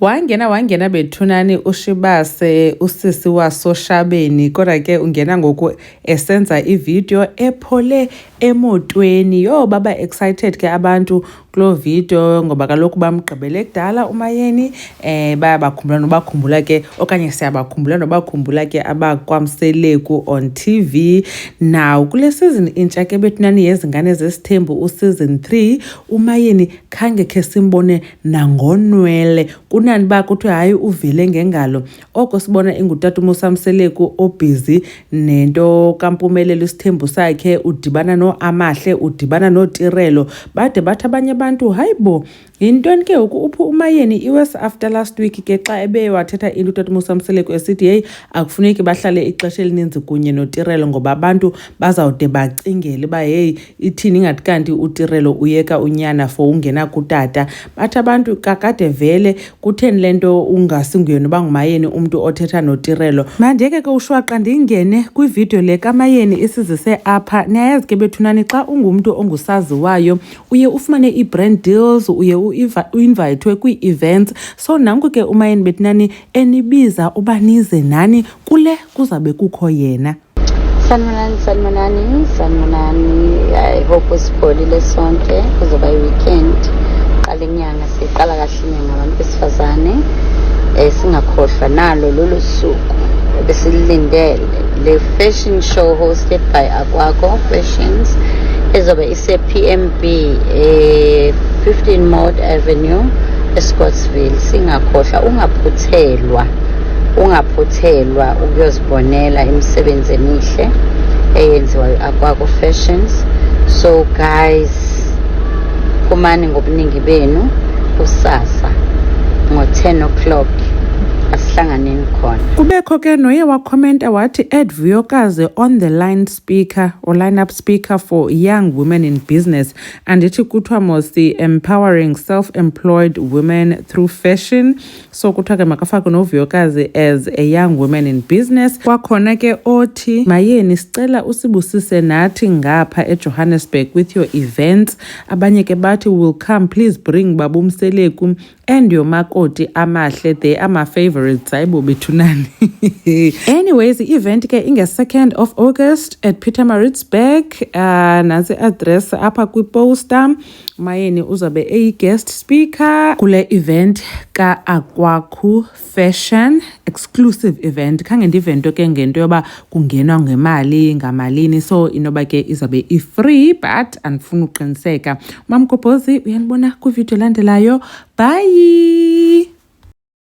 Wangena bethunani uShibase usisi wasoShabeni kodwa ke ungena ngoku esenza ivideo ephole emotweni. Baba excited ke abantu kulo video ngoba kaloku bamgqibele kudala uMayeni bakhumbula ke okanye siyabakhumbula nobakhumbula ke abakwamseleku on TV. Now kule season intsha ke bethunani yezingane zesithembu useason 3 uMayeni khange ke simbone nangonwele kunani ba kuthiwa hayi uvele ngengalo. Oko sibona ingutata uMusamseleku obusy nento kaMpumelelo isithembu sakhe udibana noAmahle udibana noTirelo bade bathi abanye abantu hayibo yintoni ke uphu uMayeni iwes after last week ke xa ebe wathetha into utata uMusamseleku esithi hey akufuneki bahlale ixesha elininzi kunye noTirelo ngoba abantu bazawude bacingele ba hey ithini ingathi kanti uTirelo uyeka unyana for ungena kutata. Bathi abantu kakade vele kutheni lento ungasinguyena banguMayeni umuntu othetha noTirelo. Manje ke ushwaqa ndingene kwivideo le kaMayeni isizise apha. Niyayazi ke bethunani xa ungumuntu ongusaziwayo uye ufumane i-brand deals uye uinvitwe kwi-events. So nanku ke uMayeni bethunani enibiza ubanize nani kule kuzabe kukho yena. Sanibonani. I hope usipholile sonke kuzoba i-weekend. Qala inyanga siqala kahle inyanga abantu besifazane. Singakhohlwa nalo lolu suku besilindele le fashion show hosted by Akwakho Fashions ezobe ise-PMB 15 Mode Avenue eScottsville. Singakhohlwa ungaphuthelwa ukuyozibonela imisebenzi emihle eyenziwa Akwakho Fashions. So guys, kumani ngobuningi benu kusasa ngo-10 o'clock asihlanganeni khona. Kubekho ke noye wakhomenta wathi Ed Vuyokazi on the lineup speaker for young women in business and ithi kuthiwa mos empowering self-employed women through fashion. So kuthiwa ke makafake noVuyokazi as a young woman in business. Kwakhona ke othi Mayeni sicela usibusise nathi ngapha eJohannesburg with your events. Abanye ke bathi will come, please bring Babumseleku and your makoti Amahle, they are my favorites. Hayibo bethunani. Anyways, the event ke inge 2nd of August at Pietermaritzburg. Nansi address apha kwiposter. Mayeni uzabe guest speaker kule event ka Akwakho Fashion exclusive event. Khange ndivento ke ngento yoba kungenwa ngemali ngamalini, so inoba ke izabe free but andifuna uqiniseka. Mamgobhozi uyanibona kwivideo landelayo. Bye.